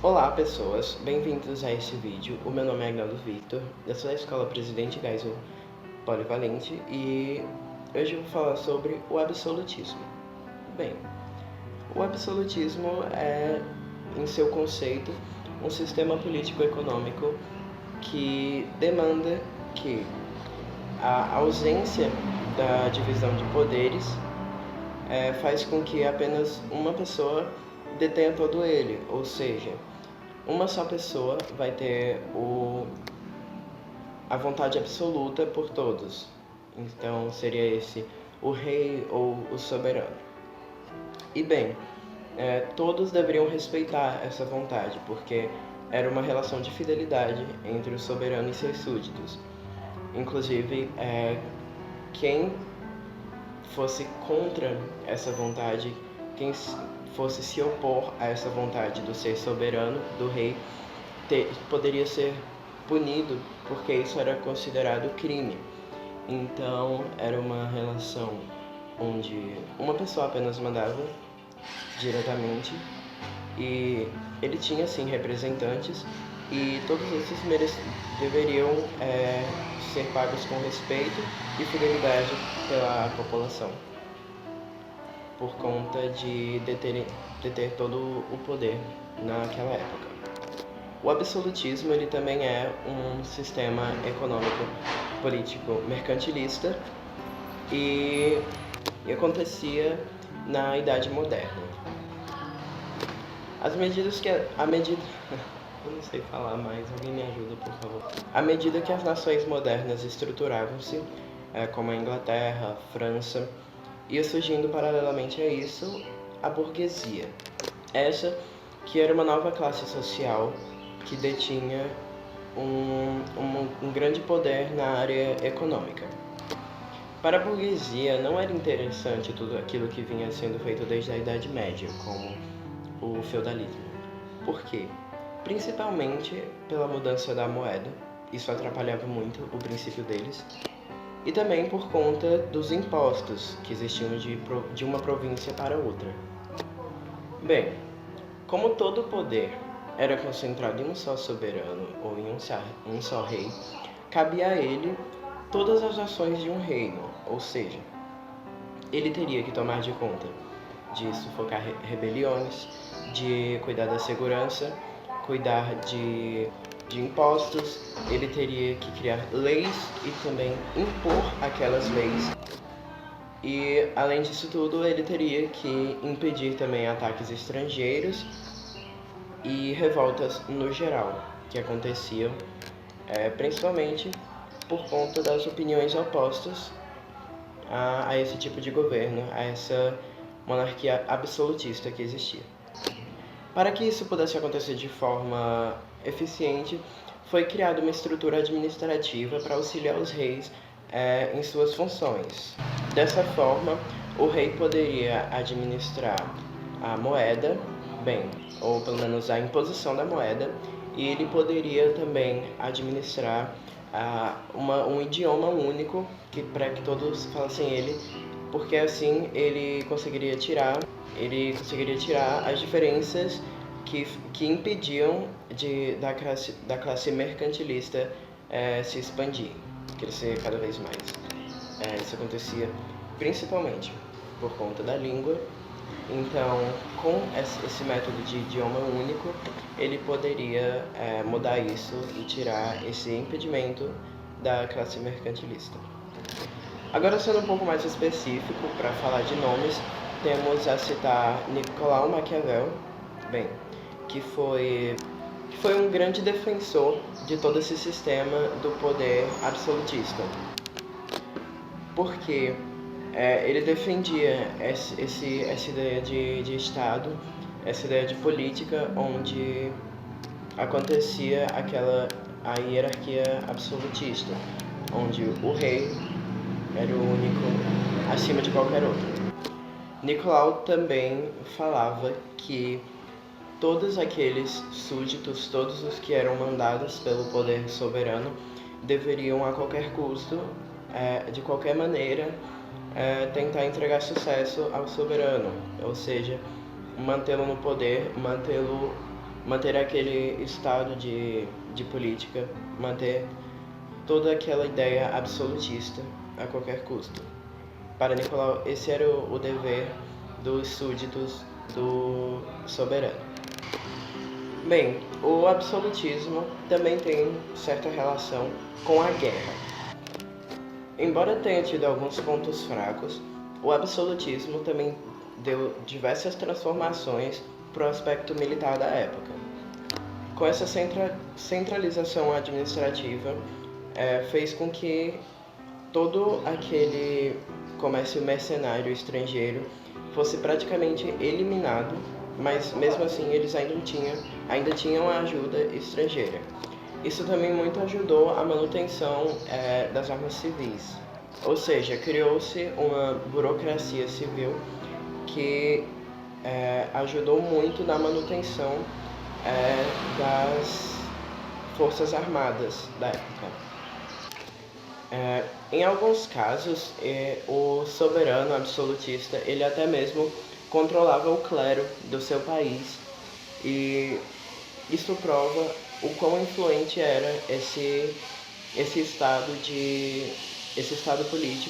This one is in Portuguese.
Olá pessoas, bem-vindos a esse vídeo. O meu nome é Agnaldo Victor, eu sou da Escola Presidente Geisel Polivalente e hoje eu vou falar sobre o absolutismo. Bem, o absolutismo é, em seu conceito, um sistema político-econômico que demanda que a ausência da divisão de poderes faz com que apenas uma pessoa detenha todo ele, ou seja, uma só pessoa vai ter a vontade absoluta por todos. Então seria esse o rei ou o soberano. E bem, todos deveriam respeitar essa vontade, porque era uma relação de fidelidade entre o soberano e seus súditos. Inclusive, quem fosse contra essa vontade, quem fosse se opor a essa vontade do ser soberano, do rei, poderia ser punido, porque isso era considerado crime. Então, era uma relação onde uma pessoa apenas mandava diretamente e ele tinha, sim, representantes e todos esses deveriam ser pagos com respeito e fidelidade pela população, por conta de deter todo o poder naquela época. O absolutismo ele também é um sistema econômico político mercantilista e acontecia na Idade Moderna. Eu não sei falar mais, alguém me ajuda, por favor. À medida que as nações modernas estruturavam-se, como a Inglaterra, a França, ia surgindo paralelamente a isso a burguesia. Essa que era uma nova classe social que detinha um grande poder na área econômica. Para a burguesia não era interessante tudo aquilo que vinha sendo feito desde a Idade Média, como o feudalismo. Por quê? Principalmente pela mudança da moeda, isso atrapalhava muito o princípio deles, e também por conta dos impostos que existiam de uma província para outra. Bem, como todo poder era concentrado em um só soberano ou em um só rei, cabia a ele todas as ações de um reino, ou seja, ele teria que tomar de conta de sufocar rebeliões, de cuidar da segurança, cuidar de impostos, ele teria que criar leis e também impor aquelas leis. E, além disso tudo, ele teria que impedir também ataques estrangeiros e revoltas no geral, que aconteciam principalmente por conta das opiniões opostas a esse tipo de governo, a essa monarquia absolutista que existia. Para que isso pudesse acontecer de forma eficiente, foi criada uma estrutura administrativa para auxiliar os reis em suas funções. Dessa forma, o rei poderia administrar a moeda, ou pelo menos a imposição da moeda, e ele poderia também administrar um idioma único para que todos falassem ele, porque assim ele conseguiria tirar as diferenças que impediam da classe mercantilista se expandir, crescer cada vez mais. Isso acontecia principalmente por conta da língua. Então, com esse método de idioma único, ele poderia mudar isso e tirar esse impedimento da classe mercantilista. Agora, sendo um pouco mais específico, para falar de nomes, temos a citar Nicolau Maquiavel, que foi um grande defensor de todo esse sistema do poder absolutista. Porque ele defendia essa ideia de Estado, essa ideia de política, onde acontecia a hierarquia absolutista, onde o rei era o único acima de qualquer outro. Nicolau também falava que todos aqueles súditos, todos os que eram mandados pelo poder soberano, deveriam a qualquer custo, de qualquer maneira, tentar entregar sucesso ao soberano, ou seja, mantê-lo no poder, mantê-lo manter aquele estado de política, manter toda aquela ideia absolutista a qualquer custo. Para Nicolau, esse era o dever dos súditos do soberano. Bem, o absolutismo também tem certa relação com a guerra. Embora tenha tido alguns pontos fracos, o absolutismo também deu diversas transformações para o aspecto militar da época. Com essa centralização administrativa, fez com que todo aquele comércio mercenário estrangeiro fosse praticamente eliminado, mas mesmo assim eles ainda tinham a ajuda estrangeira. Isso também muito ajudou a manutenção das armas civis, ou seja, criou-se uma burocracia civil que ajudou muito na manutenção das forças armadas da época. Em alguns casos, o soberano absolutista, ele até mesmo controlava o clero do seu país, e isso prova o quão influente era esse estado político